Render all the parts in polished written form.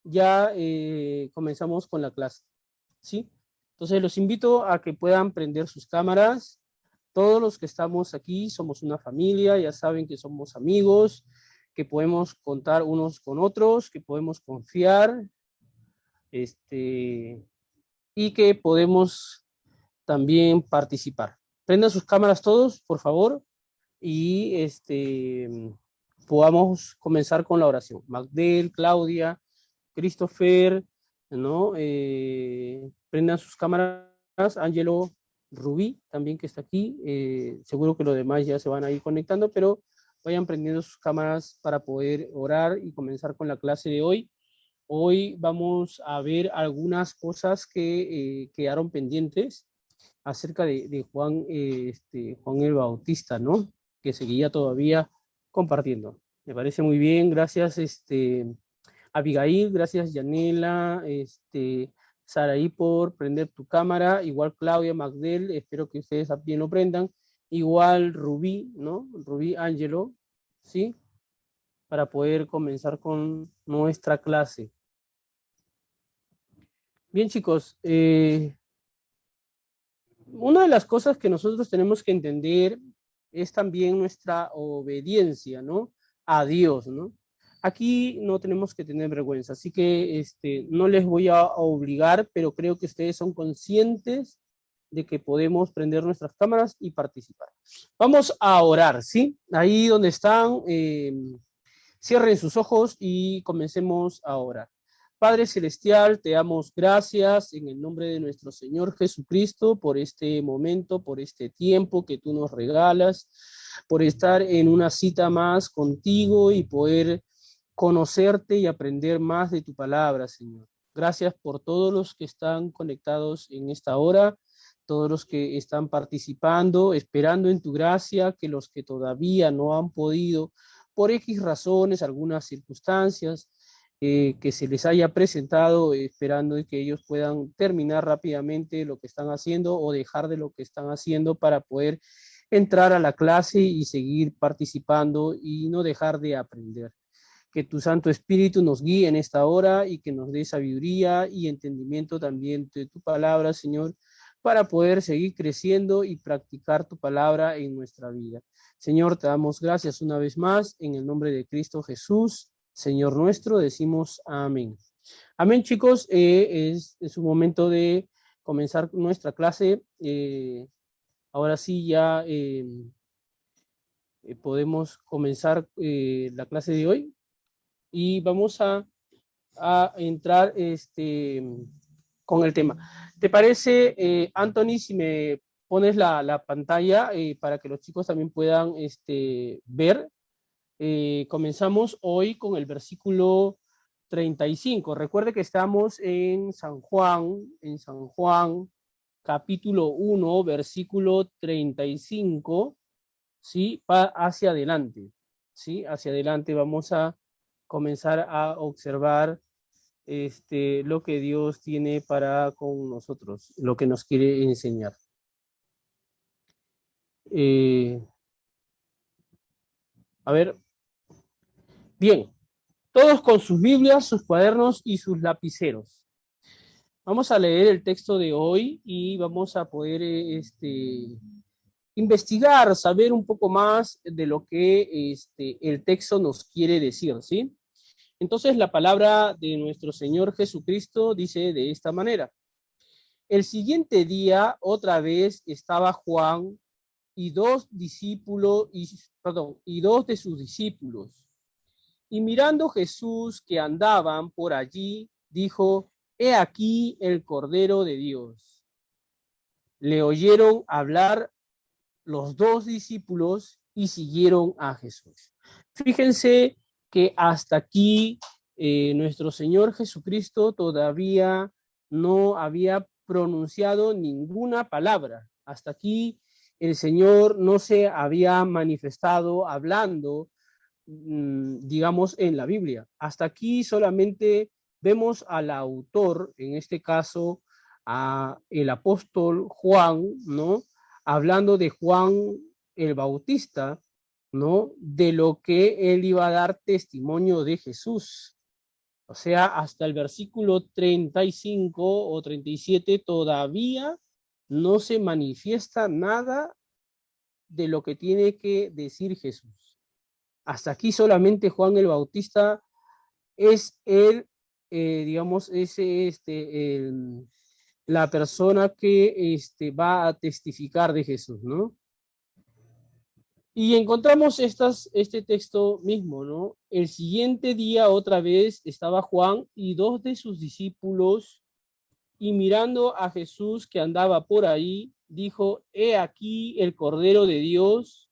ya comenzamos con la clase, ¿sí? Entonces los invito a que puedan prender sus cámaras. Todos los que estamos aquí somos una familia, ya saben que somos amigos, que podemos contar unos con otros, que podemos confiar, y que podemos también participar. Prendan sus cámaras todos, por favor, y podamos comenzar con la oración. Magdel, Claudia, Christopher, ¿no? Prendan sus cámaras, Angelo, Rubí, también que está aquí. Seguro que los demás ya se van a ir conectando, pero vayan prendiendo sus cámaras para poder orar y comenzar con la clase de hoy. Hoy vamos a ver algunas cosas que quedaron pendientes acerca de Juan, Juan el Bautista, ¿no? Que seguía todavía compartiendo. Me parece muy bien, gracias, Abigail, gracias, Yanela, Saraí por prender tu cámara, igual Claudia, Magdel, espero que ustedes también lo prendan, igual Rubí, ¿no? Rubí Ángelo, ¿sí? Para poder comenzar con nuestra clase. Bien, chicos, una de las cosas que nosotros tenemos que entender es también nuestra obediencia, ¿no? A Dios, ¿no? Aquí no tenemos que tener vergüenza, así que no les voy a obligar, pero creo que ustedes son conscientes de que podemos prender nuestras cámaras y participar. Vamos a orar, ¿sí? Ahí donde están, cierren sus ojos y comencemos a orar. Padre Celestial, te damos gracias en el nombre de nuestro Señor Jesucristo por este momento, por este tiempo que tú nos regalas, por estar en una cita más contigo y poder conocerte y aprender más de tu palabra, Señor. Gracias por todos los que están conectados en esta hora, todos los que están participando, esperando en tu gracia, que los que todavía no han podido, por X razones, algunas circunstancias, que se les haya presentado, esperando que ellos puedan terminar rápidamente lo que están haciendo o dejar de lo que están haciendo para poder entrar a la clase y seguir participando y no dejar de aprender. Que tu Santo Espíritu nos guíe en esta hora y que nos dé sabiduría y entendimiento también de tu palabra, Señor, para poder seguir creciendo y practicar tu palabra en nuestra vida. Señor, te damos gracias una vez más en el nombre de Cristo Jesús, Señor nuestro, decimos amén. Amén, chicos, es un momento de comenzar nuestra clase. Ahora sí ya podemos comenzar la clase de hoy y vamos a entrar con el tema. ¿Te parece, Anthony, si me pones la pantalla para que los chicos también puedan ver? Comenzamos hoy con el versículo 35. Recuerde que estamos en San Juan, capítulo 1, versículo 35, ¿sí? Hacia adelante, ¿sí? Hacia adelante vamos a comenzar a observar lo que Dios tiene para con nosotros, lo que nos quiere enseñar. A ver, bien, todos con sus Biblias, sus cuadernos y sus lapiceros. Vamos a leer el texto de hoy y vamos a poder investigar, saber un poco más de lo que el texto nos quiere decir, ¿sí? Entonces la palabra de nuestro Señor Jesucristo dice de esta manera: el siguiente día otra vez estaba Juan y dos de sus discípulos. Y mirando Jesús que andaban por allí, dijo: he aquí el Cordero de Dios. Le oyeron hablar los dos discípulos y siguieron a Jesús. Fíjense que hasta aquí nuestro Señor Jesucristo todavía no había pronunciado ninguna palabra. Hasta aquí el Señor no se había manifestado hablando, digamos, en la Biblia. Hasta aquí solamente vemos al autor, en este caso a el apóstol Juan, ¿no? Hablando de Juan el Bautista, ¿no? De lo que él iba a dar testimonio de Jesús. O sea, hasta el versículo 35 o 37 todavía no se manifiesta nada de lo que tiene que decir Jesús. Hasta aquí solamente Juan el Bautista es el, digamos, la persona que va a testificar de Jesús, ¿no? Y encontramos este texto mismo, ¿no? El siguiente día otra vez estaba Juan y dos de sus discípulos, y mirando a Jesús que andaba por ahí, dijo, he aquí el Cordero de Dios.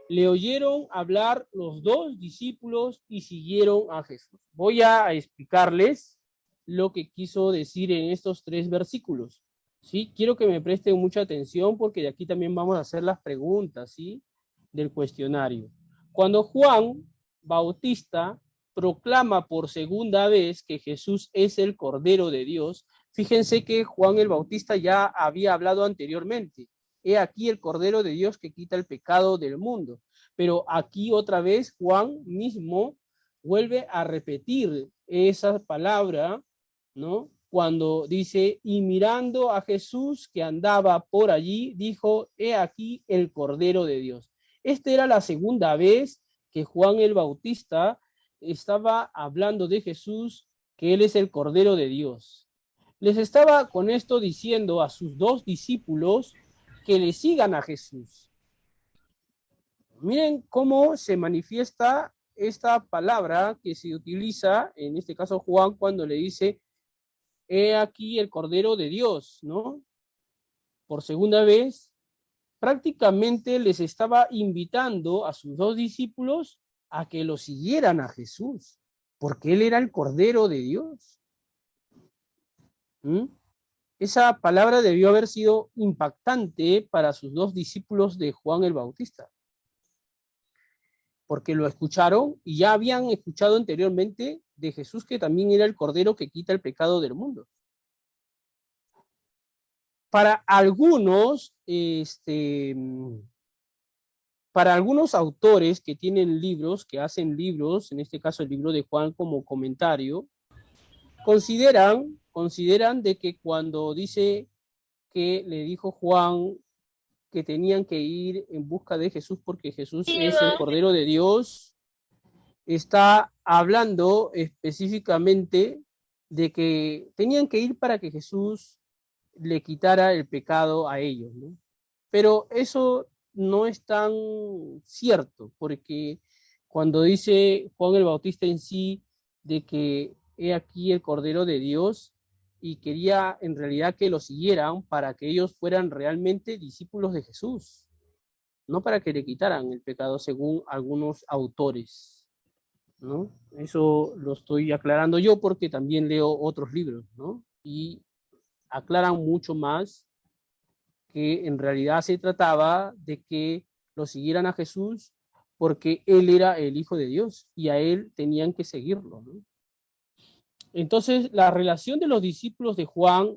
Le oyeron hablar los dos discípulos y siguieron a Jesús. Voy a explicarles lo que quiso decir en estos 3 versículos. ¿Sí? Quiero que me presten mucha atención porque de aquí también vamos a hacer las preguntas, ¿sí? Del cuestionario. Cuando Juan Bautista proclama por segunda vez que Jesús es el Cordero de Dios, fíjense que Juan el Bautista ya había hablado anteriormente. He aquí el Cordero de Dios que quita el pecado del mundo. Pero aquí otra vez Juan mismo vuelve a repetir esa palabra, ¿no? Cuando dice, y mirando a Jesús que andaba por allí, dijo, he aquí el Cordero de Dios. Esta era la segunda vez que Juan el Bautista estaba hablando de Jesús, que él es el Cordero de Dios. Les estaba con esto diciendo a sus dos discípulos que le sigan a Jesús. Miren cómo se manifiesta esta palabra que se utiliza, en este caso Juan, cuando le dice, he aquí el Cordero de Dios, ¿no? Por segunda vez, prácticamente les estaba invitando a sus dos discípulos a que lo siguieran a Jesús, porque él era el Cordero de Dios. ¿Mm? Esa palabra debió haber sido impactante para sus dos discípulos de Juan el Bautista, porque lo escucharon y ya habían escuchado anteriormente de Jesús que también era el Cordero que quita el pecado del mundo. Para algunos, para algunos autores que tienen libros, que hacen libros, en este caso el libro de Juan como comentario, consideran de que cuando dice que le dijo Juan que tenían que ir en busca de Jesús porque Jesús es el Cordero de Dios, está hablando específicamente de que tenían que ir para que Jesús le quitara el pecado a ellos, ¿no? Pero eso no es tan cierto, porque cuando dice Juan el Bautista en sí de que he aquí el Cordero de Dios, y quería en realidad que lo siguieran para que ellos fueran realmente discípulos de Jesús, no para que le quitaran el pecado según algunos autores, ¿no? Eso lo estoy aclarando yo porque también leo otros libros, ¿no? Y aclaran mucho más que en realidad se trataba de que lo siguieran a Jesús porque él era el Hijo de Dios y a él tenían que seguirlo, ¿no? Entonces, la relación de los discípulos de Juan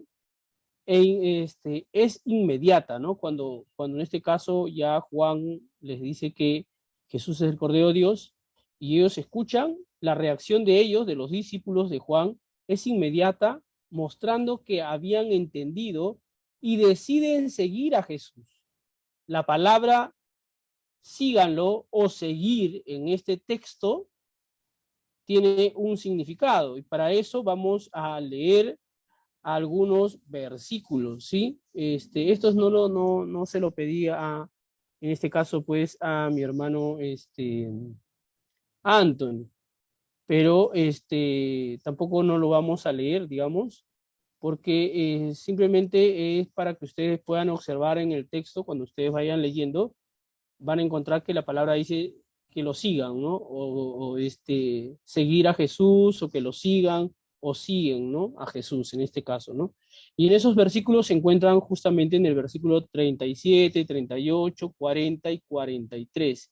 es inmediata, ¿no? Cuando en este caso ya Juan les dice que Jesús es el Cordero de Dios y ellos escuchan, la reacción de ellos, de los discípulos de Juan, es inmediata, mostrando que habían entendido y deciden seguir a Jesús. La palabra síganlo o seguir en este texto tiene un significado y para eso vamos a leer algunos versículos, ¿sí? Estos no se lo pedí en este caso, pues, a mi hermano, Anthony, pero tampoco no lo vamos a leer, digamos, porque simplemente es para que ustedes puedan observar en el texto, cuando ustedes vayan leyendo, van a encontrar que la palabra dice que lo sigan, ¿no? O seguir a Jesús, o que lo sigan, o siguen, ¿no? A Jesús, en este caso, ¿no? Y en esos versículos se encuentran justamente en el versículo 37, 38, 40 y 43,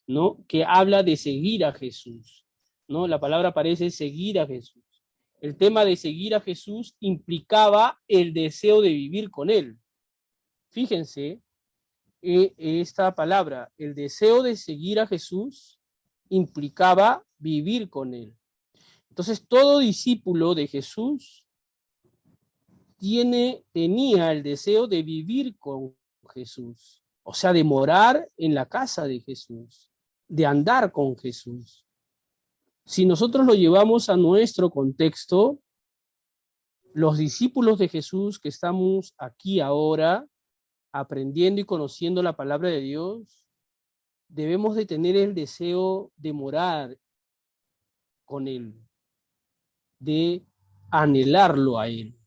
¿no? Que habla de seguir a Jesús, ¿no? La palabra parece seguir a Jesús. El tema de seguir a Jesús implicaba el deseo de vivir con él. Fíjense, esta palabra, el deseo de seguir a Jesús, implicaba vivir con él. Entonces, todo discípulo de Jesús tenía el deseo de vivir con Jesús, o sea, de morar en la casa de Jesús, de andar con Jesús. Si nosotros lo llevamos a nuestro contexto, los discípulos de Jesús que estamos aquí ahora, aprendiendo y conociendo la palabra de Dios, debemos de tener el deseo de morar con Él, de anhelarlo a Él,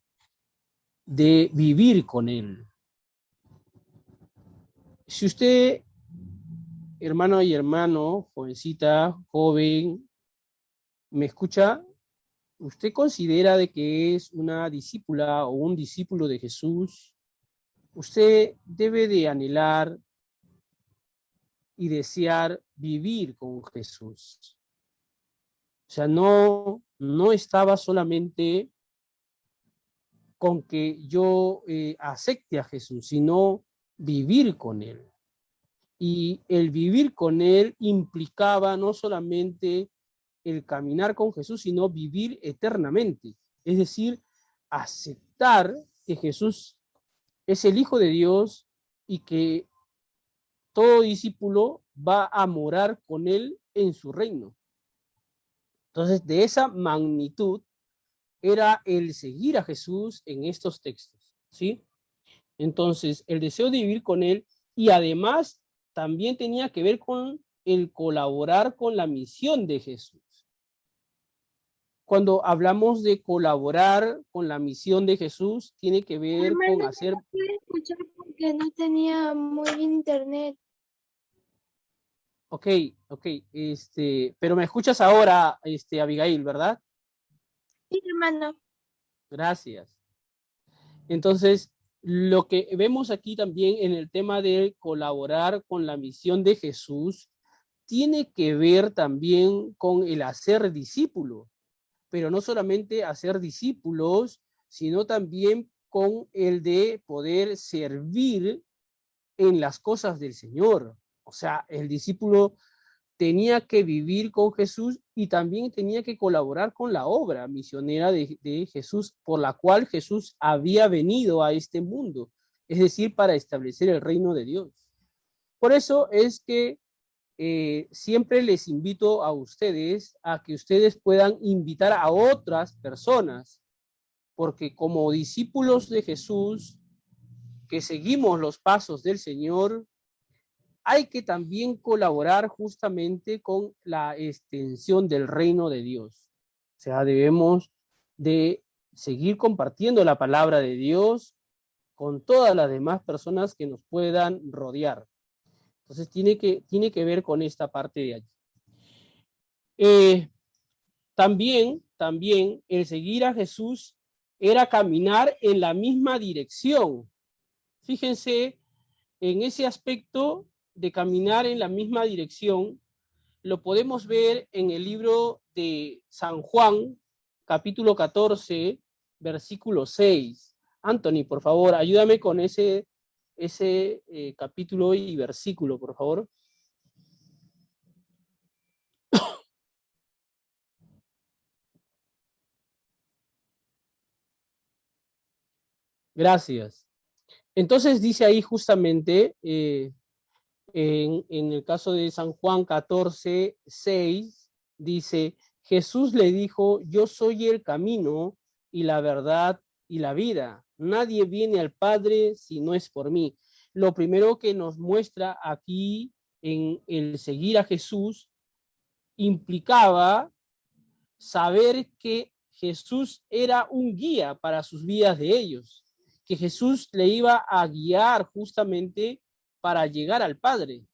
de vivir con Él. Si usted, hermano y hermano, jovencita, joven, me escucha, usted considera de que es una discípula o un discípulo de Jesús, usted debe de anhelar y desear vivir con Jesús. O sea, no estaba solamente con que yo acepte a Jesús, sino vivir con Él. Y el vivir con Él implicaba no solamente el caminar con Jesús, sino vivir eternamente. Es decir, aceptar que Jesús es el Hijo de Dios y que todo discípulo va a morar con Él en su reino. Entonces, de esa magnitud era el seguir a Jesús en estos textos, ¿sí? Entonces, el deseo de vivir con Él y además también tenía que ver con el colaborar con la misión de Jesús. Cuando hablamos de colaborar con la misión de Jesús, tiene que ver con hacer... No pude escuchar porque no tenía muy bien internet. Ok, pero me escuchas ahora, Abigail, ¿verdad? Sí, hermano. Gracias. Entonces, lo que vemos aquí también en el tema de colaborar con la misión de Jesús, tiene que ver también con el hacer discípulo, pero no solamente hacer discípulos, sino también con el de poder servir en las cosas del Señor. O sea, el discípulo tenía que vivir con Jesús y también tenía que colaborar con la obra misionera de Jesús, por la cual Jesús había venido a este mundo, es decir, para establecer el reino de Dios. Por eso es que siempre les invito a ustedes a que ustedes puedan invitar a otras personas, porque como discípulos de Jesús, que seguimos los pasos del Señor, hay que también colaborar justamente con la extensión del reino de Dios. O sea, debemos de seguir compartiendo la palabra de Dios con todas las demás personas que nos puedan rodear. Entonces tiene que ver con esta parte de allí. También el seguir a Jesús era caminar en la misma dirección. Fíjense, en ese aspecto de caminar en la misma dirección, lo podemos ver en el libro de San Juan, capítulo 14, versículo 6. Anthony, por favor, ayúdame con ese capítulo y versículo, por favor. Gracias. Entonces dice ahí justamente, en el caso de San Juan 14, 6, dice, Jesús le dijo, yo soy el camino y la verdad y la vida. Nadie viene al Padre si no es por mí. Lo primero que nos muestra aquí en el seguir a Jesús implicaba saber que Jesús era un guía para sus vidas de ellos, que Jesús le iba a guiar justamente para llegar al Padre.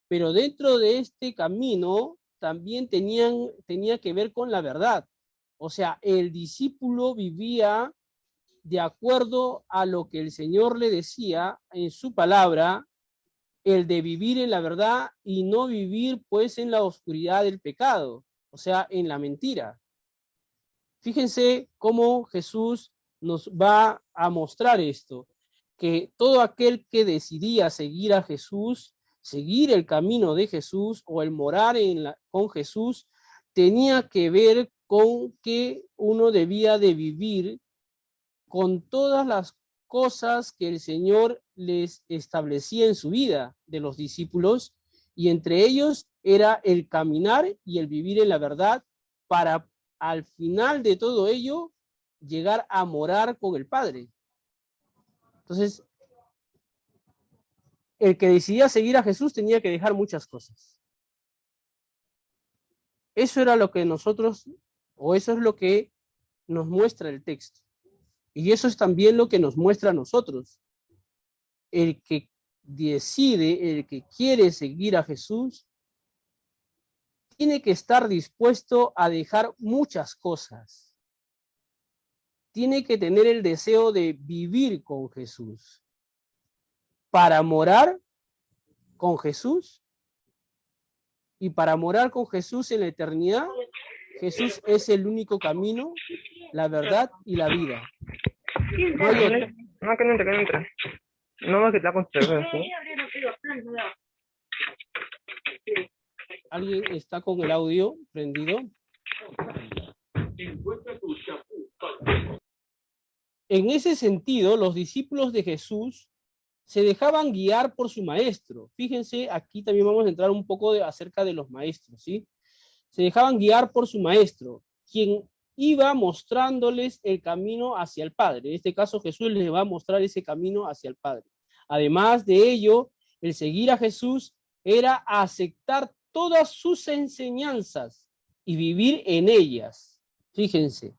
Pero dentro de este camino también tenía que ver con la verdad. O sea, el discípulo vivía de acuerdo a lo que el Señor le decía en su palabra, el de vivir en la verdad y no vivir pues en la oscuridad del pecado, o sea, en la mentira. Fíjense cómo Jesús nos va a mostrar esto, que todo aquel que decidía seguir a Jesús, seguir el camino de Jesús o el morar con Jesús, tenía que ver con que uno debía de vivir con todas las cosas que el Señor les establecía en su vida de los discípulos, y entre ellos era el caminar y el vivir en la verdad para al final de todo ello llegar a morar con el Padre. Entonces, el que decidía seguir a Jesús tenía que dejar muchas cosas. Eso era lo que nosotros, o eso es lo que nos muestra el texto. Y eso es también lo que nos muestra a nosotros. El que decide, el que quiere seguir a Jesús, tiene que estar dispuesto a dejar muchas cosas. Tiene que tener el deseo de vivir con Jesús. Para morar con Jesús y para morar con Jesús en la eternidad, Jesús es el único camino, la verdad y la vida. No hay otro. No, que no entra, que no entra. No va a quitar con cerveza. ¿Alguien está con el audio prendido? En ese sentido, los discípulos de Jesús se dejaban guiar por su maestro. Fíjense, aquí también vamos a entrar un poco acerca de los maestros, ¿sí? Se dejaban guiar por su maestro, quien iba mostrándoles el camino hacia el Padre. En este caso, Jesús les va a mostrar ese camino hacia el Padre. Además de ello, el seguir a Jesús era aceptar todas sus enseñanzas y vivir en ellas. Fíjense,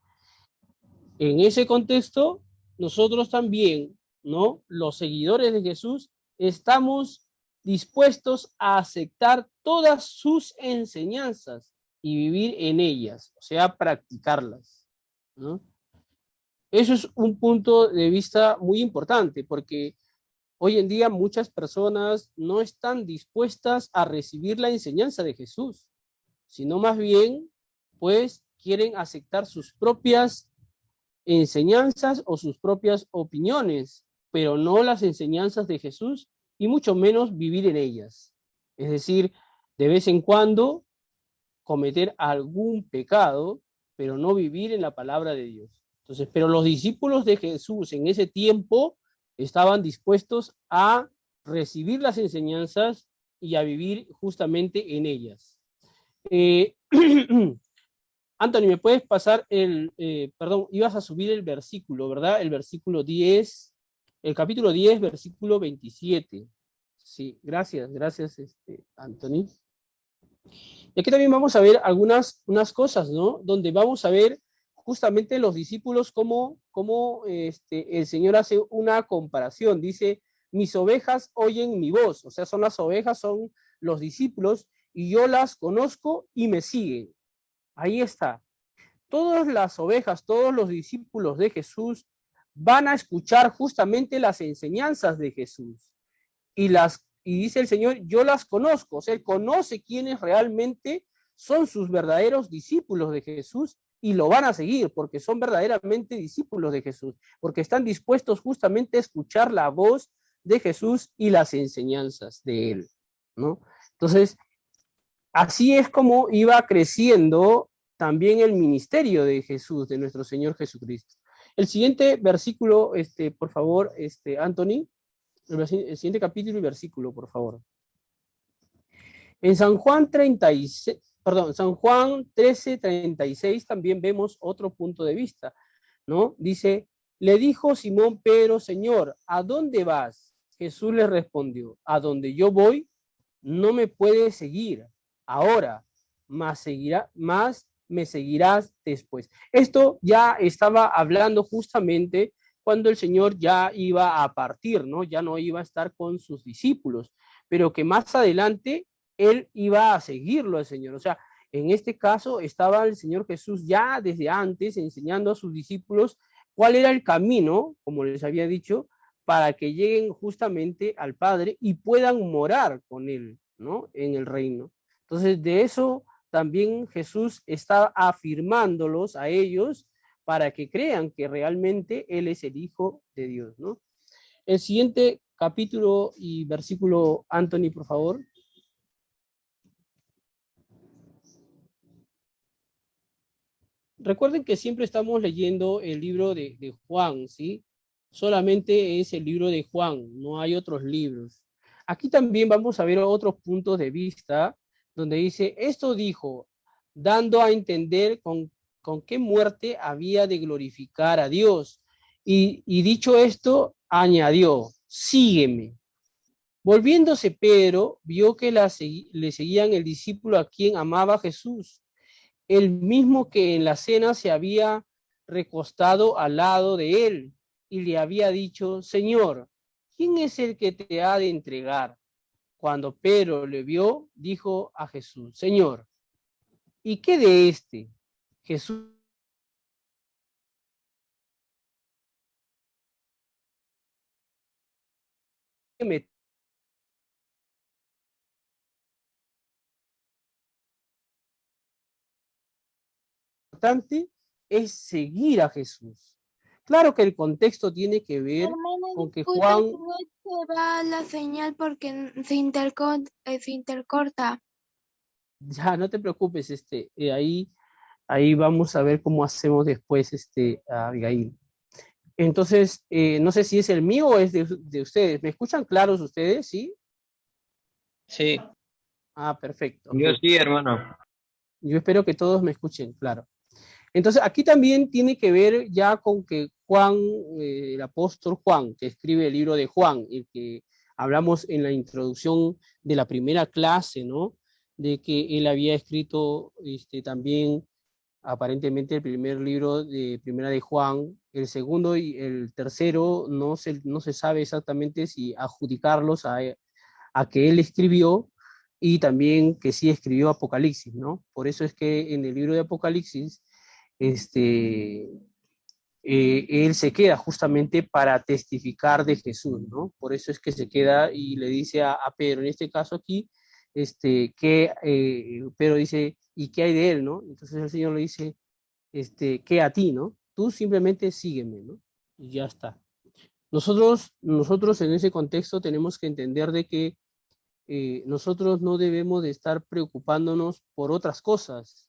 en ese contexto, nosotros también, ¿no? Los seguidores de Jesús, estamos dispuestos a aceptar todas sus enseñanzas y vivir en ellas, o sea, practicarlas, ¿no? Eso es un punto de vista muy importante, porque hoy en día muchas personas no están dispuestas a recibir la enseñanza de Jesús, sino más bien, pues, quieren aceptar sus propias enseñanzas o sus propias opiniones, pero no las enseñanzas de Jesús y mucho menos vivir en ellas. Es decir, de vez en cuando cometer algún pecado, pero no vivir en la palabra de Dios. Entonces, pero los discípulos de Jesús en ese tiempo estaban dispuestos a recibir las enseñanzas y a vivir justamente en ellas. Anthony, ¿me puedes pasar perdón, ibas a subir el versículo, ¿verdad? El versículo 10, el capítulo 10, versículo 27. Sí, gracias, Anthony. Y aquí también vamos a ver unas cosas, ¿no? Donde vamos a ver justamente los discípulos cómo el Señor hace una comparación. Dice, mis ovejas oyen mi voz. O sea, son las ovejas, son los discípulos, y yo las conozco y me siguen. Ahí está. Todas las ovejas, todos los discípulos de Jesús van a escuchar justamente las enseñanzas de Jesús. Y dice el Señor, yo las conozco. O sea, Él conoce quiénes realmente son sus verdaderos discípulos de Jesús y lo van a seguir porque son verdaderamente discípulos de Jesús, porque están dispuestos justamente a escuchar la voz de Jesús y las enseñanzas de Él, ¿no? Entonces, así es como iba creciendo también el ministerio de Jesús, de nuestro Señor Jesucristo. El siguiente versículo, por favor, Anthony, el siguiente capítulo y versículo, por favor. En San Juan 13:36 también vemos otro punto de vista, ¿no? Dice, le dijo Simón Pedro, Señor, ¿a dónde vas? Jesús le respondió, a donde yo voy, no me puedes seguir ahora, más me seguirás después. Esto ya estaba hablando justamente cuando el Señor ya iba a partir, ¿no? Ya no iba a estar con sus discípulos, pero que más adelante Él iba a seguirlo al Señor. O sea, en este caso estaba el Señor Jesús ya desde antes enseñando a sus discípulos cuál era el camino, como les había dicho, para que lleguen justamente al Padre y puedan morar con Él, ¿no? En el reino. Entonces, de eso también Jesús está afirmándolos a ellos para que crean que realmente Él es el Hijo de Dios, ¿no? El siguiente capítulo y versículo, Anthony, por favor. recuerden que siempre estamos leyendo el libro de Juan, ¿sí? Solamente es el libro de Juan, no hay otros libros. Aquí también vamos a ver otros puntos de vista donde dice, esto dijo, dando a entender con qué muerte había de glorificar a Dios. Y dicho esto, añadió, sígueme. Volviéndose Pedro, vio que le seguían el discípulo a quien amaba Jesús, el mismo que en la cena se había recostado al lado de él y le había dicho, Señor, ¿quién es el que te ha de entregar? Cuando Pedro le vio, dijo a Jesús, Señor, ¿y qué de este? Jesús me importante es seguir a Jesús. Claro que el contexto tiene que ver Hermana, con que disculpa, Juan, no se va la señal porque se intercorta. ya no te preocupes, ahí vamos a ver cómo hacemos después, Abigail. Entonces, no sé si es el mío o es de ustedes. ¿Me escuchan claros ustedes? ¿Sí? Sí, Ah, perfecto. yo sí, hermano. Yo espero que todos me escuchen, claro. Entonces, aquí también tiene que ver ya con que Juan, el apóstol Juan, que escribe el libro de Juan, el que hablamos en la introducción de la primera clase, ¿no? De que él había escrito también aparentemente el primer libro de Primera de Juan, el segundo y el tercero no se sabe exactamente si adjudicarlos a que él escribió y también que sí escribió Apocalipsis, ¿no? Por eso es que en el libro de Apocalipsis, este, él se queda justamente para testificar de Jesús, ¿no? Por eso es que se queda y le dice a Pedro, en este caso aquí, que Pedro dice, ¿y qué hay de él, no? Entonces el Señor le dice, que a ti, ¿no? Tú simplemente sígueme, ¿no? Y ya está. Nosotros en ese contexto tenemos que entender de que nosotros no debemos de estar preocupándonos por otras cosas,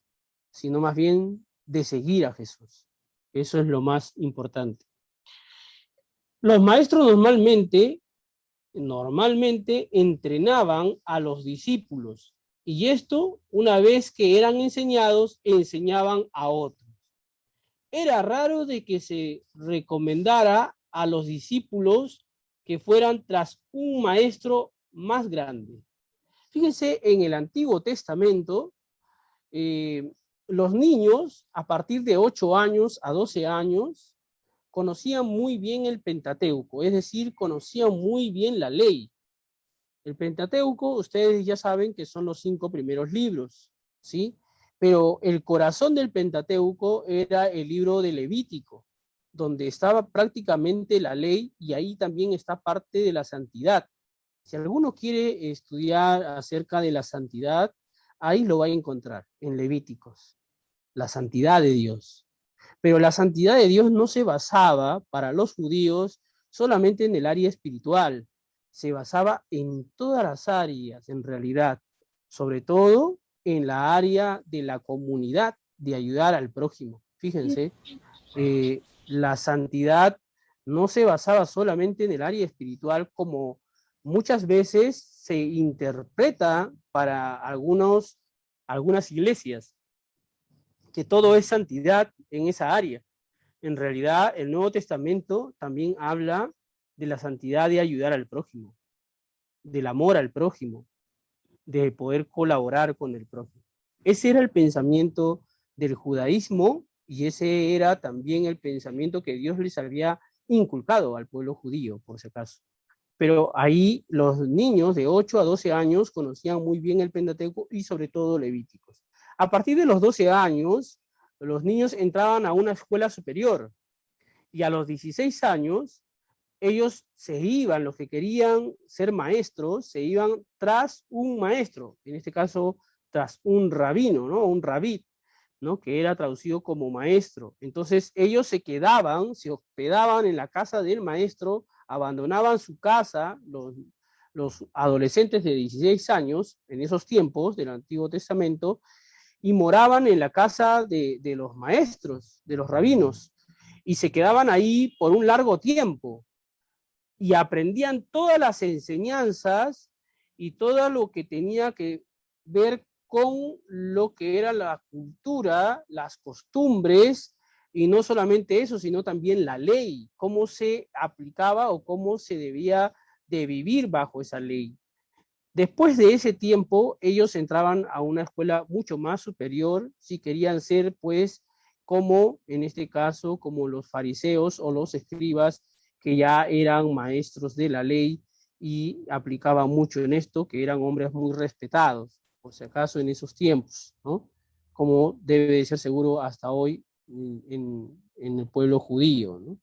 sino más bien de seguir a Jesús. Eso es lo más importante. Los maestros normalmente entrenaban a los discípulos y esto, una vez que eran enseñados, enseñaban a otros. Era raro de que se recomendara a los discípulos que fueran tras un maestro más grande. Fíjense, en el Antiguo Testamento, eh, los niños a partir de 8 años a 12 años conocían muy bien el Pentateuco, es decir, conocían muy bien la ley. El Pentateuco, ustedes ya saben que son los 5 primeros libros, ¿sí? Pero el corazón del Pentateuco era el libro de Levítico, donde estaba prácticamente la ley y ahí también está parte de la santidad. Si alguno quiere estudiar acerca de la santidad, ahí lo va a encontrar, en Levíticos, la santidad de Dios. Pero la santidad de Dios no se basaba para los judíos solamente en el área espiritual, se basaba en todas las áreas, en realidad, sobre todo en la área de la comunidad, de ayudar al prójimo. Fíjense, la santidad no se basaba solamente en el área espiritual como muchas veces se interpreta para algunas iglesias, que todo es santidad en esa área. En realidad, el Nuevo Testamento también habla de la santidad de ayudar al prójimo, del amor al prójimo, de poder colaborar con el prójimo. Ese era el pensamiento del judaísmo y ese era también el pensamiento que Dios les había inculcado al pueblo judío, por si acaso. Pero ahí los niños de 8 a 12 años conocían muy bien el Pentateuco y sobre todo Levíticos. A partir de los 12 años, los niños entraban a una escuela superior y a los 16 años ellos se iban, los que querían ser maestros, se iban tras un maestro, en este caso tras un rabino, ¿no? Un rabí, ¿no? Que era traducido como maestro. Entonces ellos se quedaban, se hospedaban en la casa del maestro, abandonaban su casa, los adolescentes de 16 años, en esos tiempos del Antiguo Testamento, y moraban en la casa de los maestros, de los rabinos, y se quedaban ahí por un largo tiempo y aprendían todas las enseñanzas y todo lo que tenía que ver con lo que era la cultura, las costumbres, y no solamente eso, sino también la ley, cómo se aplicaba o cómo se debía de vivir bajo esa ley. Después de ese tiempo, ellos entraban a una escuela mucho más superior, si querían ser, pues, como, en este caso, como los fariseos o los escribas, que ya eran maestros de la ley y aplicaban mucho en esto, que eran hombres muy respetados, por si acaso, en esos tiempos, ¿no? Como debe de ser seguro hasta hoy en el pueblo judío, ¿no?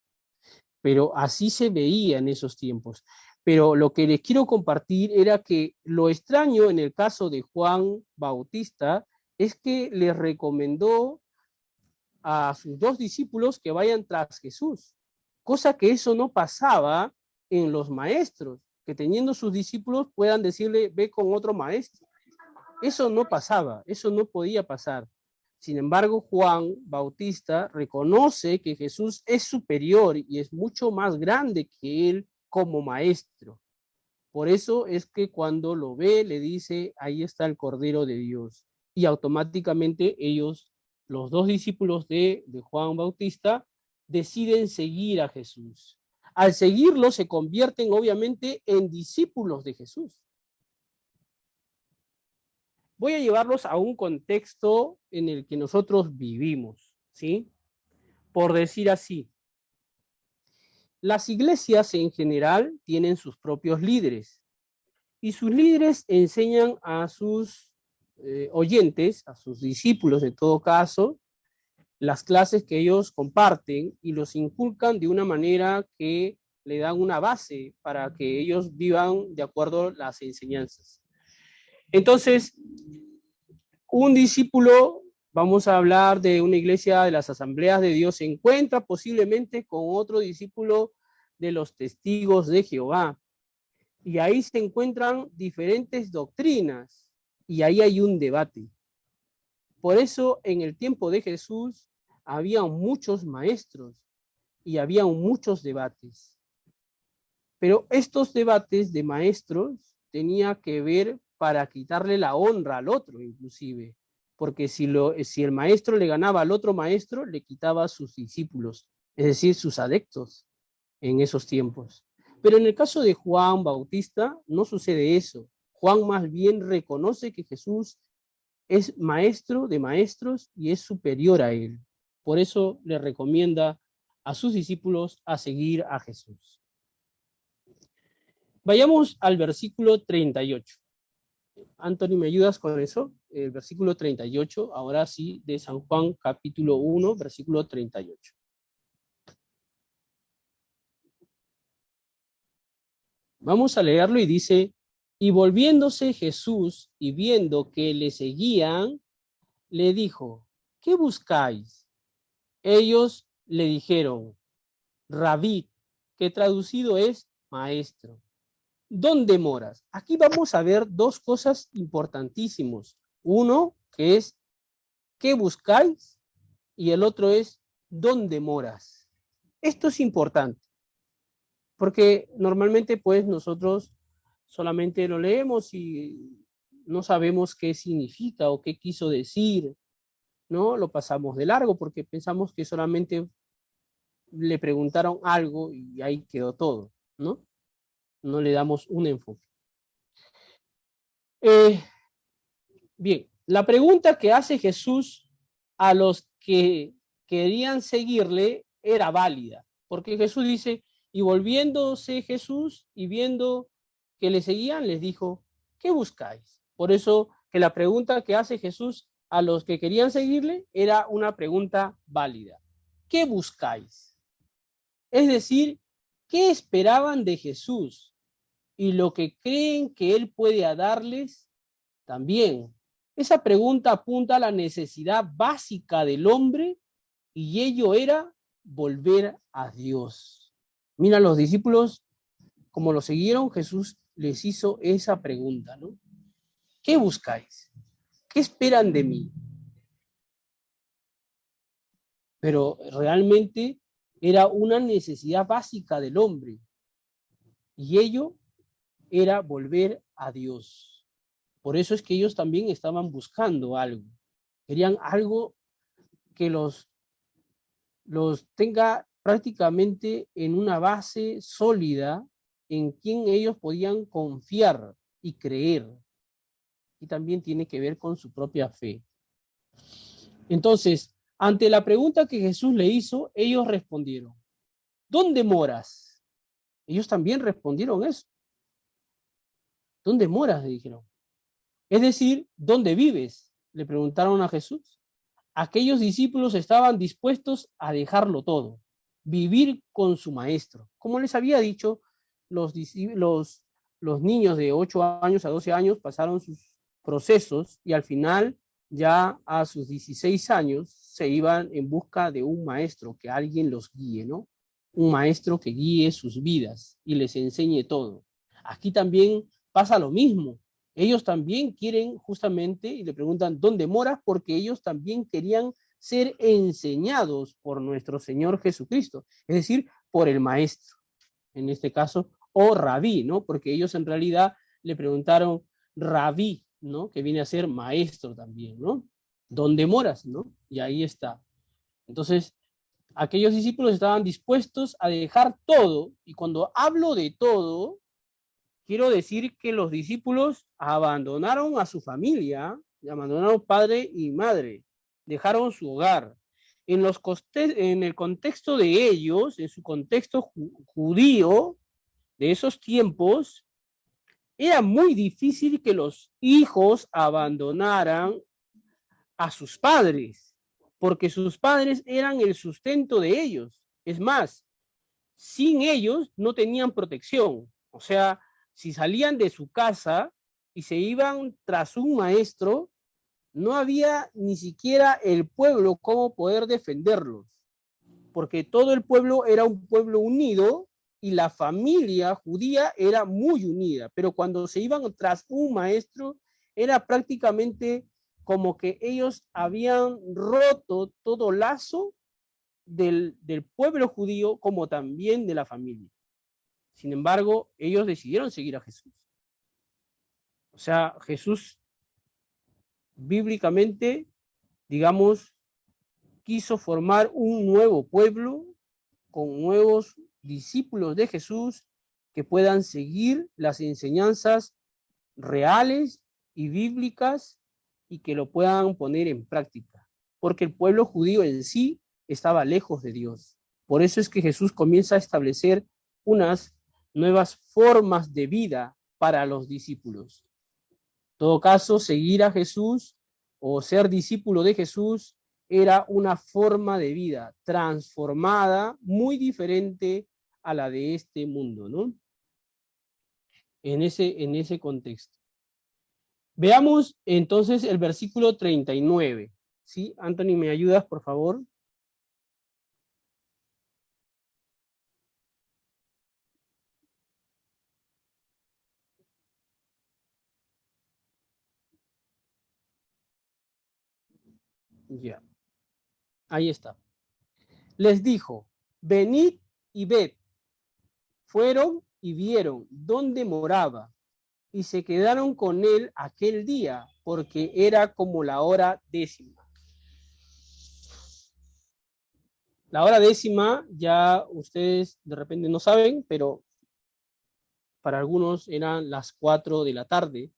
Pero así se veía en esos tiempos. Pero lo que les quiero compartir era que lo extraño en el caso de Juan Bautista es que les recomendó a sus 2 discípulos que vayan tras Jesús, cosa que eso no pasaba en los maestros, que teniendo sus discípulos puedan decirle, ve con otro maestro. Eso no pasaba, eso no podía pasar. Sin embargo, Juan Bautista reconoce que Jesús es superior y es mucho más grande que él como maestro. Por eso es que cuando lo ve, le dice, ahí está el Cordero de Dios. Y automáticamente ellos, los 2 discípulos de Juan Bautista, deciden seguir a Jesús. Al seguirlo, se convierten obviamente en discípulos de Jesús. Voy a llevarlos a un contexto en el que nosotros vivimos, ¿sí? Por decir así, las iglesias en general tienen sus propios líderes y sus líderes enseñan a sus oyentes, a sus discípulos en todo caso, las clases que ellos comparten y los inculcan de una manera que le dan una base para que ellos vivan de acuerdo a las enseñanzas. Entonces, un discípulo, vamos a hablar de una iglesia de las asambleas de Dios, se encuentra posiblemente con otro discípulo de los testigos de Jehová. Y ahí se encuentran diferentes doctrinas y ahí hay un debate. Por eso en el tiempo de Jesús había muchos maestros y había muchos debates. Pero estos debates de maestros tenía que ver para quitarle la honra al otro, inclusive, porque si el maestro le ganaba al otro maestro, le quitaba a sus discípulos, es decir, sus adeptos en esos tiempos. Pero en el caso de Juan Bautista no sucede eso. Juan más bien reconoce que Jesús es maestro de maestros y es superior a él. Por eso le recomienda a sus discípulos a seguir a Jesús. Vayamos al versículo 38. Anthony, ¿me ayudas con eso? El versículo 38, ahora sí, de San Juan, capítulo 1, versículo 38. Vamos a leerlo y dice, y volviéndose Jesús y viendo que le seguían, le dijo, ¿qué buscáis? Ellos le dijeron, Rabí, que traducido es maestro. ¿Dónde moras? Aquí vamos a ver 2 cosas importantísimos. Uno, que es, ¿qué buscáis? Y el otro es, ¿dónde moras? Esto es importante, porque normalmente pues nosotros solamente lo leemos y no sabemos qué significa o qué quiso decir, ¿no? Lo pasamos de largo porque pensamos que solamente le preguntaron algo y ahí quedó todo, ¿no? No le damos un enfoque. Bien, la pregunta que hace Jesús a los que querían seguirle era válida, porque Jesús dice, y volviéndose Jesús y viendo que le seguían, les dijo, ¿qué buscáis? Por eso que la pregunta que hace Jesús a los que querían seguirle era una pregunta válida. ¿Qué buscáis? Es decir, ¿qué esperaban de Jesús? Y lo que creen que Él puede darles también. Esa pregunta apunta a la necesidad básica del hombre y ello era volver a Dios. Mira, los discípulos, como lo siguieron, Jesús les hizo esa pregunta, ¿no? ¿Qué buscáis? ¿Qué esperan de mí? pero realmente era una necesidad básica del hombre, y ello era volver a Dios. Por eso es que ellos también estaban buscando algo, querían algo que los tenga prácticamente en una base sólida en quien ellos podían confiar y creer. Y también tiene que ver con su propia fe. Entonces, ante la pregunta que Jesús le hizo, ellos respondieron, ¿dónde moras? Ellos también respondieron eso. ¿Dónde moras? Le dijeron. Es decir, ¿dónde vives? Le preguntaron a Jesús. Aquellos discípulos estaban dispuestos a dejarlo todo, vivir con su maestro. Como les había dicho, los niños de 8 años a 12 años pasaron sus procesos y al final, ya a sus 16 años, se iban en busca de un maestro, que alguien los guíe, ¿no? Un maestro que guíe sus vidas y les enseñe todo. Aquí también pasa lo mismo. Ellos también quieren justamente, y le preguntan, ¿dónde moras? Porque ellos también querían ser enseñados por nuestro Señor Jesucristo, es decir, por el maestro, en este caso, o rabí, ¿no? Porque ellos en realidad le preguntaron rabí, ¿no? Que viene a ser maestro también, ¿no? ¿Dónde moras, no? Y ahí está. Entonces, aquellos discípulos estaban dispuestos a dejar todo, y cuando hablo de todo, quiero decir que los discípulos abandonaron a su familia, abandonaron padre y madre, dejaron su hogar. En el contexto de ellos, en su contexto judío de esos tiempos, era muy difícil que los hijos abandonaran a sus padres, porque sus padres eran el sustento de ellos. Es más, sin ellos no tenían protección. O sea, si salían de su casa y se iban tras un maestro, no había ni siquiera el pueblo cómo poder defenderlos, porque todo el pueblo era un pueblo unido y la familia judía era muy unida, pero cuando se iban tras un maestro, era prácticamente como que ellos habían roto todo lazo del pueblo judío como también de la familia. Sin embargo, ellos decidieron seguir a Jesús. O sea, Jesús bíblicamente, digamos, quiso formar un nuevo pueblo con nuevos discípulos de Jesús que puedan seguir las enseñanzas reales y bíblicas y que lo puedan poner en práctica. Porque el pueblo judío en sí estaba lejos de Dios. Por eso es que Jesús comienza a establecer unas nuevas formas de vida para los discípulos. En todo caso, seguir a Jesús o ser discípulo de Jesús era una forma de vida transformada, muy diferente a la de este mundo, ¿no? En ese contexto. Veamos entonces el versículo 39. ¿Sí? Anthony, ¿me ayudas, por favor? Ya. Ahí está. Les dijo, venid y ved. Fueron y vieron dónde moraba, y se quedaron con él aquel día, porque era como la hora 10. La hora 10 ya ustedes de repente no saben, pero para algunos eran las 4 de la tarde,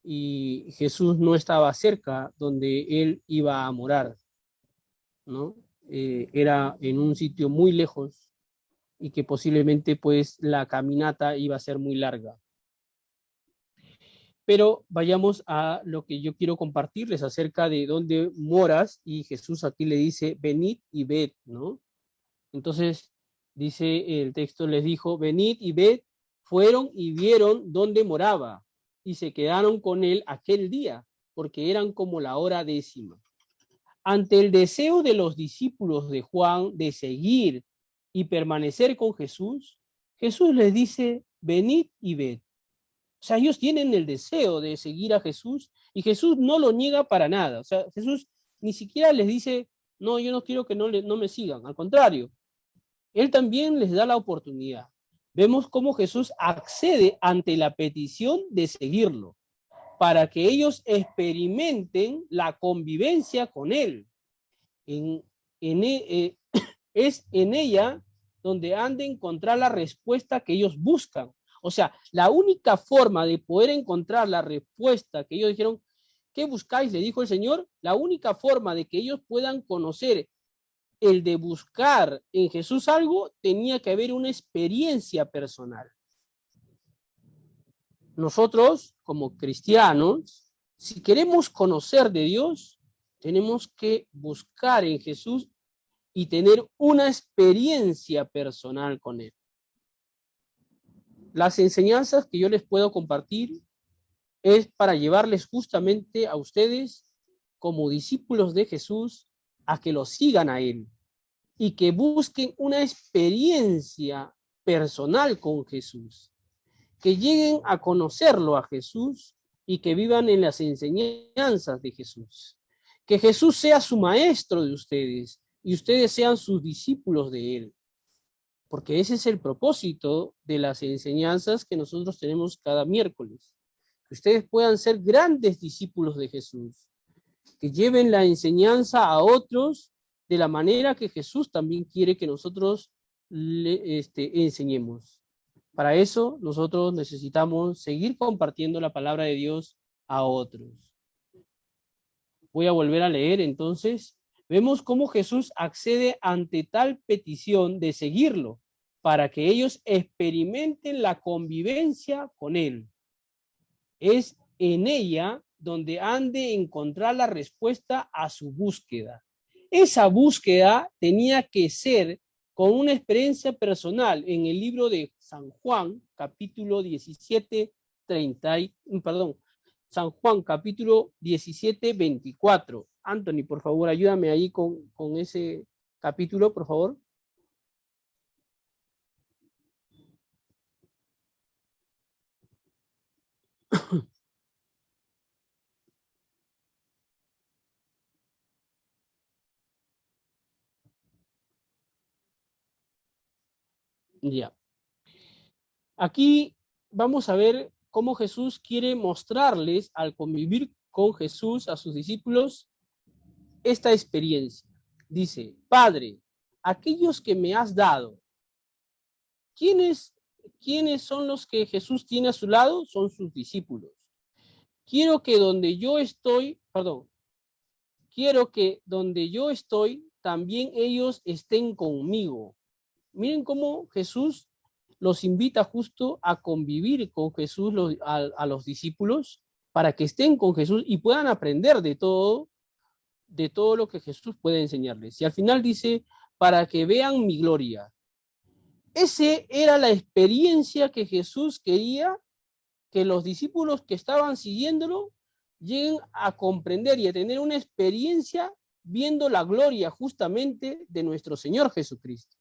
y Jesús no estaba cerca donde él iba a morar, ¿no? Era en un sitio muy lejos y que posiblemente pues la caminata iba a ser muy larga. Pero vayamos a lo que yo quiero compartirles acerca de dónde moras, y Jesús aquí le dice, venid y ved, ¿no? Entonces, dice el texto, les dijo, venid y ved, fueron y vieron dónde moraba, y se quedaron con él aquel día, porque eran como la hora 10. Ante el deseo de los discípulos de Juan de seguir y permanecer con Jesús, Jesús les dice, venid y ved. O sea, ellos tienen el deseo de seguir a Jesús y Jesús no lo niega para nada. O sea, Jesús ni siquiera les dice, no, yo no quiero que no me sigan. Al contrario, Él también les da la oportunidad. Vemos cómo Jesús accede ante la petición de seguirlo, para que ellos experimenten la convivencia con Él. Es en ella donde han de encontrar la respuesta que ellos buscan. O sea, la única forma de poder encontrar la respuesta que ellos dijeron, ¿qué buscáis? Le dijo el Señor. La única forma de que ellos puedan conocer el de buscar en Jesús algo, tenía que haber una experiencia personal. Nosotros, como cristianos, si queremos conocer de Dios, tenemos que buscar en Jesús y tener una experiencia personal con Él. Las enseñanzas que yo les puedo compartir es para llevarles justamente a ustedes, como discípulos de Jesús, a que lo sigan a Él y que busquen una experiencia personal con Jesús, que lleguen a conocerlo a Jesús y que vivan en las enseñanzas de Jesús. Que Jesús sea su maestro de ustedes y ustedes sean sus discípulos de Él. Porque ese es el propósito de las enseñanzas que nosotros tenemos cada miércoles. Que ustedes puedan ser grandes discípulos de Jesús. Que lleven la enseñanza a otros de la manera que Jesús también quiere que nosotros le enseñemos. Para eso nosotros necesitamos seguir compartiendo la palabra de Dios a otros. Voy a volver a leer entonces. Vemos cómo Jesús accede ante tal petición de seguirlo para que ellos experimenten la convivencia con Él. Es en ella donde han de encontrar la respuesta a su búsqueda. Esa búsqueda tenía que ser con una experiencia personal. En el libro de San Juan, capítulo 17, San Juan, capítulo 17, 24. Anthony, por favor, ayúdame ahí con ese capítulo, por favor. Ya. Aquí vamos a ver cómo Jesús quiere mostrarles al convivir con Jesús a sus discípulos esta experiencia. Dice, Padre, aquellos que me has dado, ¿quiénes son los que Jesús tiene a su lado? Son sus discípulos. Quiero que donde yo estoy, también ellos estén conmigo. Miren cómo Jesús los invita justo a convivir con Jesús a los discípulos para que estén con Jesús y puedan aprender de todo lo que Jesús puede enseñarles. Y al final dice, para que vean mi gloria. Esa era la experiencia que Jesús quería que los discípulos que estaban siguiéndolo lleguen a comprender y a tener una experiencia viendo la gloria justamente de nuestro Señor Jesucristo.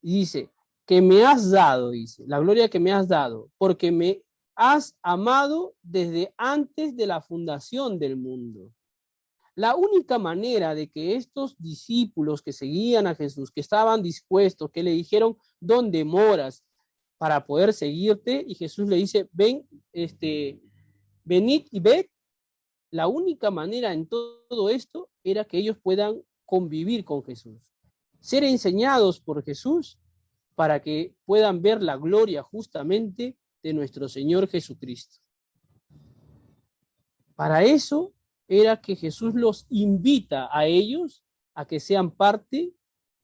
Y dice, que me has dado, dice, la gloria que me has dado, porque me has amado desde antes de la fundación del mundo. La única manera de que estos discípulos que seguían a Jesús, que estaban dispuestos, que le dijeron, ¿dónde moras? Para poder seguirte, y Jesús le dice, venid y ved, la única manera en todo esto era que ellos puedan convivir con Jesús, ser enseñados por Jesús para que puedan ver la gloria justamente de nuestro Señor Jesucristo. Para eso era que Jesús los invita a ellos a que sean parte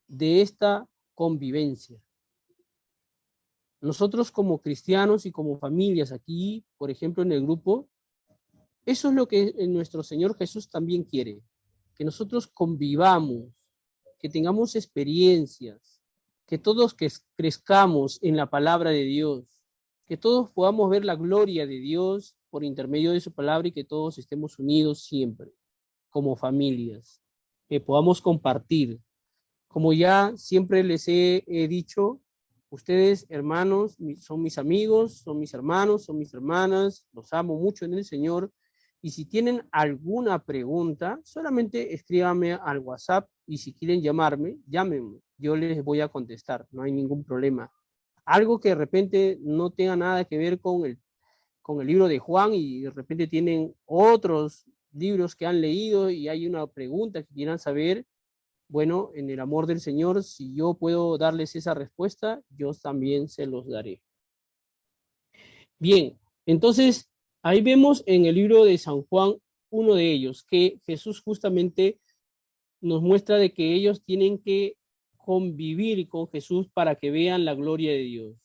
de esta convivencia. Nosotros como cristianos y como familias aquí, por ejemplo en el grupo, eso es lo que nuestro Señor Jesús también quiere, que nosotros convivamos, que tengamos experiencias, que todos crezcamos en la palabra de Dios, que todos podamos ver la gloria de Dios por intermedio de su palabra y que todos estemos unidos siempre, como familias, que podamos compartir. Como ya siempre les he dicho, ustedes, hermanos, son mis amigos, son mis hermanos, son mis hermanas, los amo mucho en el Señor Y si tienen alguna pregunta, solamente escríbanme al WhatsApp y si quieren llamarme, llámenme. Yo les voy a contestar, no hay ningún problema. Algo que de repente no tenga nada que ver con el libro de Juan y de repente tienen otros libros que han leído y hay una pregunta que quieran saber, bueno, en el amor del Señor, si yo puedo darles esa respuesta, yo también se los daré. Bien, entonces ahí vemos en el libro de San Juan uno de ellos, que Jesús justamente nos muestra de que ellos tienen que convivir con Jesús para que vean la gloria de Dios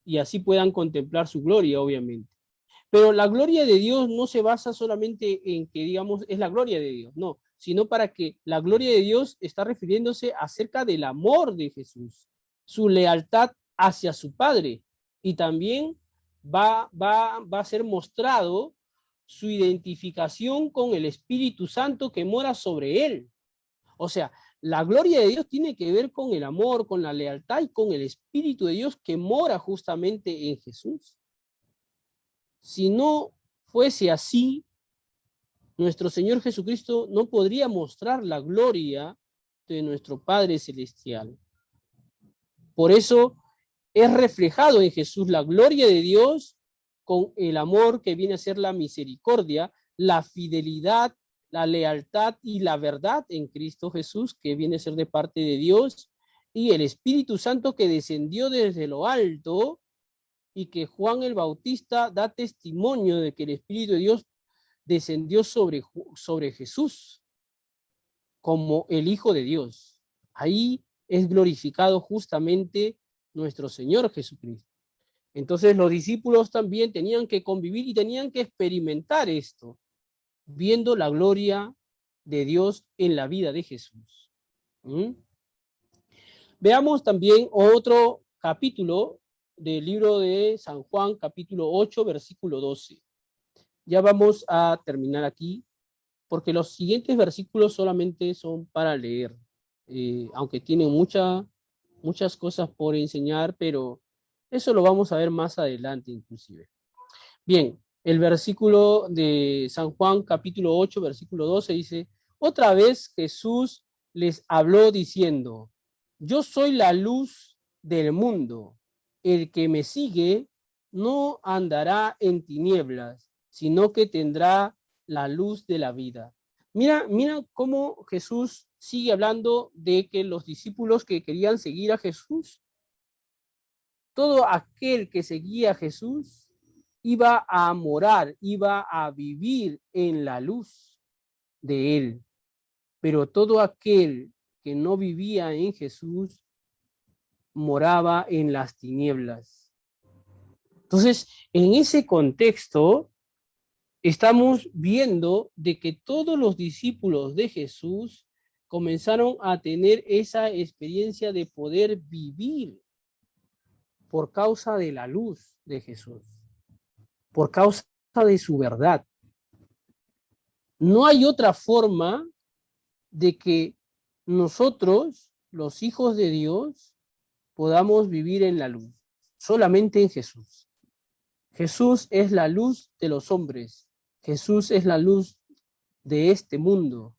y así puedan contemplar su gloria, obviamente. Pero la gloria de Dios no se basa solamente en que, digamos, es la gloria de Dios, no, sino para que la gloria de Dios está refiriéndose acerca del amor de Jesús, su lealtad hacia su Padre, y también va a ser mostrado su identificación con el Espíritu Santo que mora sobre él. O sea, la gloria de Dios tiene que ver con el amor, con la lealtad y con el Espíritu de Dios que mora justamente en Jesús. Si no fuese así, nuestro Señor Jesucristo no podría mostrar la gloria de nuestro Padre Celestial. Por eso es reflejado en Jesús la gloria de Dios con el amor que viene a ser la misericordia, la fidelidad, la lealtad y la verdad en Cristo Jesús, que viene a ser de parte de Dios, y el Espíritu Santo que descendió desde lo alto y que Juan el Bautista da testimonio de que el Espíritu de Dios descendió sobre Jesús como el Hijo de Dios. Ahí es glorificado justamente nuestro Señor Jesucristo. Entonces los discípulos también tenían que convivir y tenían que experimentar esto, viendo la gloria de Dios en la vida de Jesús. Veamos también otro capítulo del libro de San Juan, capítulo 8, versículo 12. Ya vamos a terminar aquí, porque los siguientes versículos solamente son para leer, aunque tienen muchas cosas por enseñar, pero eso lo vamos a ver más adelante inclusive. Bien, el versículo de San Juan, capítulo 8, versículo 12 dice, otra vez Jesús les habló diciendo, yo soy la luz del mundo, el que me sigue no andará en tinieblas, sino que tendrá la luz de la vida. Mira cómo Jesús sigue hablando de que los discípulos que querían seguir a Jesús, todo aquel que seguía a Jesús iba a morar, iba a vivir en la luz de él. Pero todo aquel que no vivía en Jesús moraba en las tinieblas. Entonces, en ese contexto, estamos viendo de que todos los discípulos de Jesús comenzaron a tener esa experiencia de poder vivir por causa de la luz de Jesús, por causa de su verdad. No hay otra forma de que nosotros, los hijos de Dios, podamos vivir en la luz, solamente en Jesús. Jesús es la luz de los hombres. Jesús es la luz de este mundo.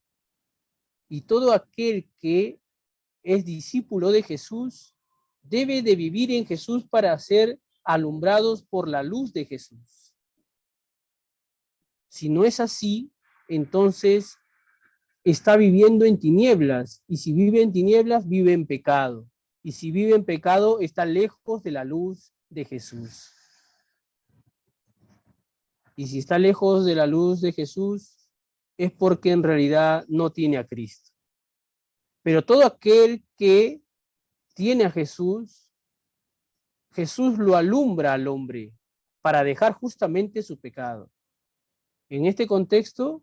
Y todo aquel que es discípulo de Jesús debe de vivir en Jesús para ser alumbrados por la luz de Jesús. Si no es así, entonces está viviendo en tinieblas. Y si vive en tinieblas, vive en pecado. Y si vive en pecado, está lejos de la luz de Jesús. Y si está lejos de la luz de Jesús, es porque en realidad no tiene a Cristo. Pero todo aquel que tiene a Jesús, Jesús lo alumbra al hombre para dejar justamente su pecado. En este contexto,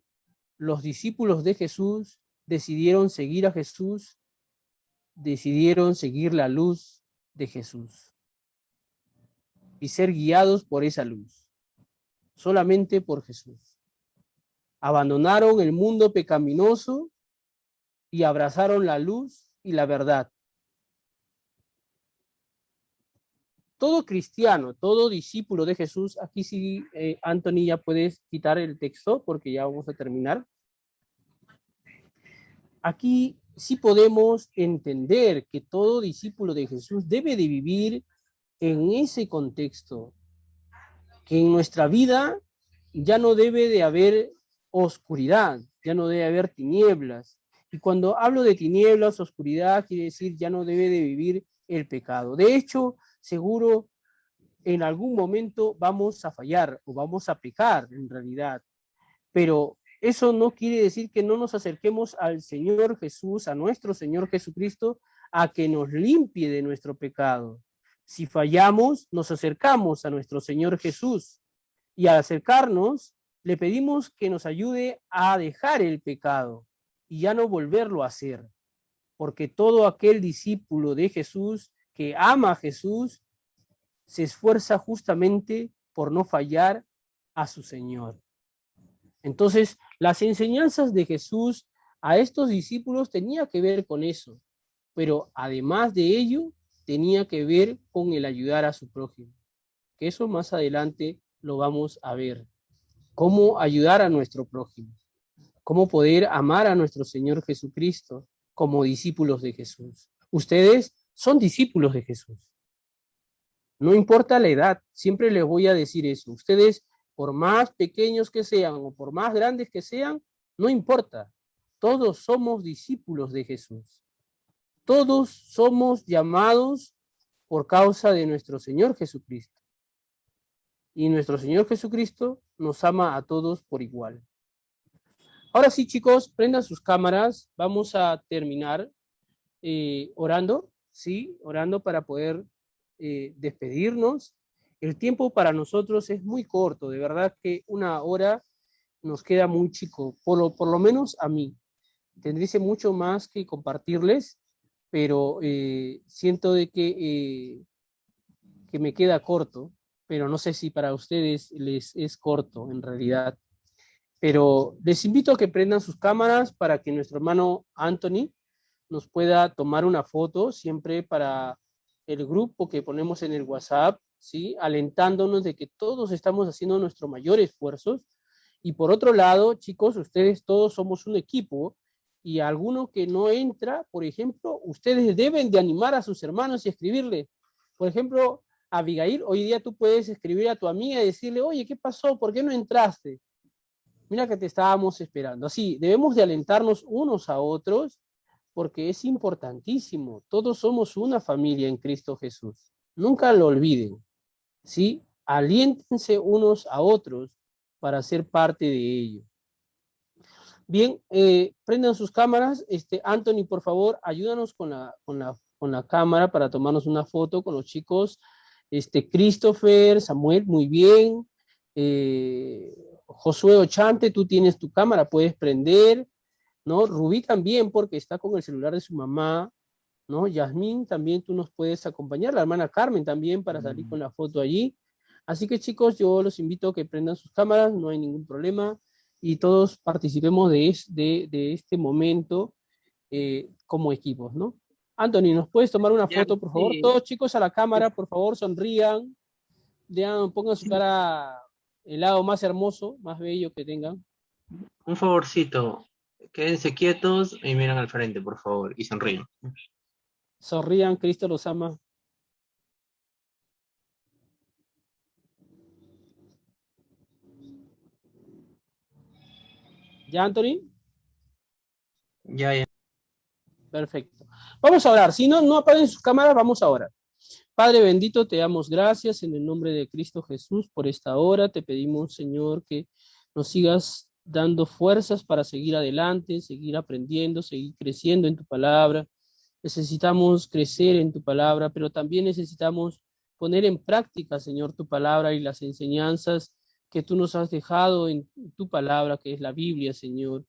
los discípulos de Jesús decidieron seguir a Jesús, decidieron seguir la luz de Jesús y ser guiados por esa luz, solamente por Jesús. Abandonaron el mundo pecaminoso y abrazaron la luz y la verdad. todo cristiano, todo discípulo de Jesús, aquí sí, Anthony, ya puedes quitar el texto porque ya vamos a terminar. Aquí sí podemos entender que todo discípulo de Jesús debe de vivir en ese contexto, que en nuestra vida ya no debe de haber oscuridad, ya no debe haber tinieblas. Y cuando hablo de tinieblas, oscuridad, quiere decir ya no debe de vivir el pecado. De hecho, seguro en algún momento vamos a fallar o vamos a pecar en realidad, pero eso no quiere decir que no nos acerquemos al Señor Jesús, a nuestro Señor Jesucristo, a que nos limpie de nuestro pecado. Si fallamos, nos acercamos a nuestro Señor Jesús y al acercarnos, le pedimos que nos ayude a dejar el pecado y ya no volverlo a hacer, porque todo aquel discípulo de Jesús que ama a Jesús se esfuerza justamente por no fallar a su Señor. Entonces, las enseñanzas de Jesús a estos discípulos tenía que ver con eso, pero además de ello, tenía que ver con el ayudar a su prójimo, que eso más adelante lo vamos a ver. Cómo ayudar a nuestro prójimo, cómo poder amar a nuestro Señor Jesucristo como discípulos de Jesús. Ustedes son discípulos de Jesús. No importa la edad, siempre les voy a decir eso. Ustedes, por más pequeños que sean o por más grandes que sean, no importa. Todos somos discípulos de Jesús. Todos somos llamados por causa de nuestro Señor Jesucristo. Y nuestro Señor Jesucristo nos ama a todos por igual. Ahora sí, chicos, prendan sus cámaras. Vamos a terminar orando, ¿sí? Orando para poder despedirnos. El tiempo para nosotros es muy corto, de verdad que 1 hora nos queda muy chico, por lo menos a mí. Tendría mucho más que compartirles, pero siento de que me queda corto, pero no sé si para ustedes les es corto en realidad. Pero les invito a que prendan sus cámaras para que nuestro hermano Anthony nos pueda tomar una foto siempre para el grupo que ponemos en el WhatsApp, ¿sí? Alentándonos de que todos estamos haciendo nuestro mayor esfuerzo. Y por otro lado, chicos, ustedes todos somos un equipo y alguno que no entra, por ejemplo, ustedes deben de animar a sus hermanos y escribirle. Por ejemplo, Abigail, hoy día tú puedes escribir a tu amiga y decirle, oye, ¿qué pasó? ¿Por qué no entraste? Mira que te estábamos esperando. Así, debemos de alentarnos unos a otros porque es importantísimo. Todos somos una familia en Cristo Jesús. Nunca lo olviden, ¿sí? Aliéntense unos a otros para ser parte de ello. Bien, prendan sus cámaras. Anthony, por favor, ayúdanos con la cámara para tomarnos una foto con los chicos. Christopher, Samuel, muy bien. Josué Ochante, tú tienes tu cámara, puedes prender, ¿no? Rubí también, porque está con el celular de su mamá, ¿no? Yasmín, también tú nos puedes acompañar, la hermana Carmen también para salir con la foto allí. Así que chicos, yo los invito a que prendan sus cámaras, no hay ningún problema, y todos participemos de este momento como equipos, ¿no? Anthony, ¿nos puedes tomar una foto, por favor? Sí. Todos chicos a la cámara, por favor, sonrían, pongan su cara el lado más hermoso, más bello que tengan. Un favorcito, quédense quietos y miren al frente, por favor, y sonríen. Sonrían, Cristo los ama. ¿Ya, Anthony? Ya. Perfecto. Vamos a orar. Si no apaguen sus cámaras, vamos a orar. Padre bendito, te damos gracias en el nombre de Cristo Jesús por esta hora. Te pedimos, Señor, que nos sigas dando fuerzas para seguir adelante, seguir aprendiendo, seguir creciendo en tu palabra. Necesitamos crecer en tu palabra, pero también necesitamos poner en práctica, Señor, tu palabra y las enseñanzas que tú nos has dejado en tu palabra, que es la Biblia, Señor.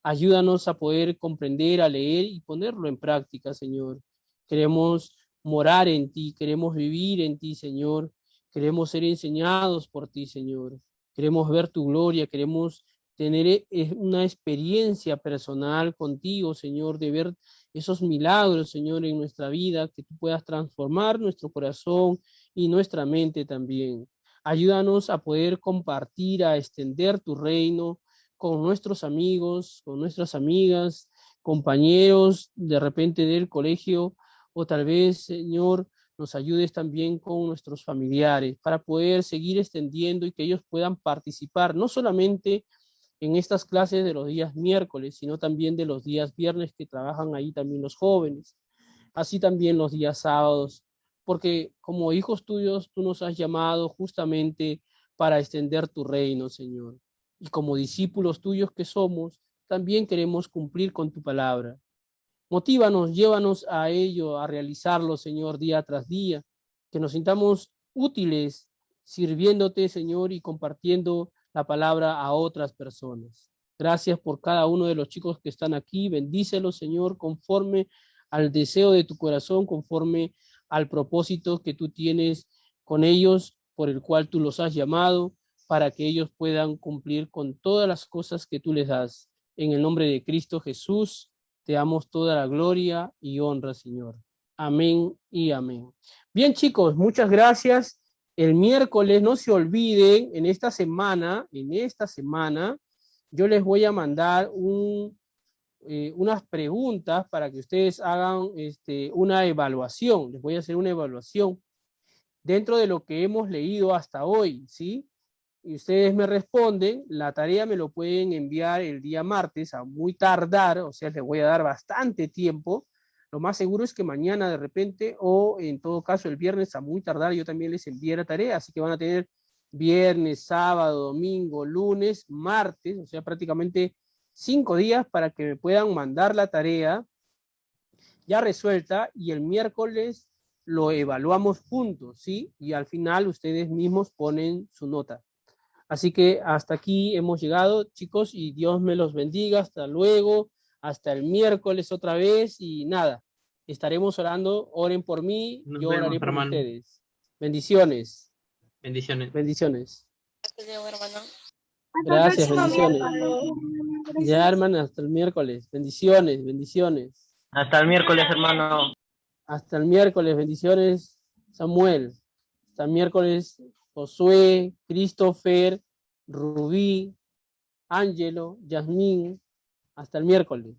Ayúdanos a poder comprender, a leer y ponerlo en práctica, Señor. Queremos morar en ti, queremos vivir en ti, Señor. Queremos ser enseñados por ti, Señor. Queremos ver tu gloria, queremos tener una experiencia personal contigo, Señor, de ver esos milagros, Señor, en nuestra vida, que tú puedas transformar nuestro corazón y nuestra mente también. Ayúdanos a poder compartir, a extender tu reino con nuestros amigos, con nuestras amigas, compañeros de repente del colegio, o tal vez, Señor, nos ayudes también con nuestros familiares para poder seguir extendiendo y que ellos puedan participar, no solamente en estas clases de los días miércoles, sino también de los días viernes que trabajan ahí también los jóvenes, así también los días sábados, porque como hijos tuyos tú nos has llamado justamente para extender tu reino, Señor. Y como discípulos tuyos que somos, también queremos cumplir con tu palabra. Motívanos, llévanos a ello, a realizarlo, Señor, día tras día, que nos sintamos útiles sirviéndote, Señor, y compartiendo la palabra a otras personas. Gracias por cada uno de los chicos que están aquí. Bendícelos, Señor, conforme al deseo de tu corazón, conforme al propósito que tú tienes con ellos, por el cual tú los has llamado, para que ellos puedan cumplir con todas las cosas que tú les das. En el nombre de Cristo Jesús, te damos toda la gloria y honra, Señor. Amén y amén. Bien, chicos, muchas gracias. El miércoles, no se olviden, en esta semana, yo les voy a mandar unas preguntas para que ustedes hagan una evaluación. Les voy a hacer una evaluación dentro de lo que hemos leído hasta hoy, ¿sí? Y ustedes me responden, la tarea me lo pueden enviar el día martes a muy tardar, o sea, les voy a dar bastante tiempo. Lo más seguro es que mañana de repente, o en todo caso el viernes a muy tardar, yo también les envié la tarea, así que van a tener viernes, sábado, domingo, lunes, martes, o sea, prácticamente 5 días para que me puedan mandar la tarea ya resuelta, y el miércoles lo evaluamos juntos, ¿sí? Y al final ustedes mismos ponen su nota. Así que hasta aquí hemos llegado, chicos, y Dios me los bendiga. Hasta luego, hasta el miércoles otra vez, y nada, estaremos orando. Oren por mí, Nos yo vemos, oraré por hermano. ustedes. Bendiciones, Bendiciones. bendiciones. Hasta luego, hermano. Gracias, Hasta el próximo bendiciones. miércoles. Ya, hermana, hasta el miércoles. Bendiciones, bendiciones. Hasta el miércoles, hermano. Hasta el miércoles, bendiciones, Samuel. Hasta el miércoles, Josué, Christopher, Rubí, Ángelo, Yasmín. Hasta el miércoles.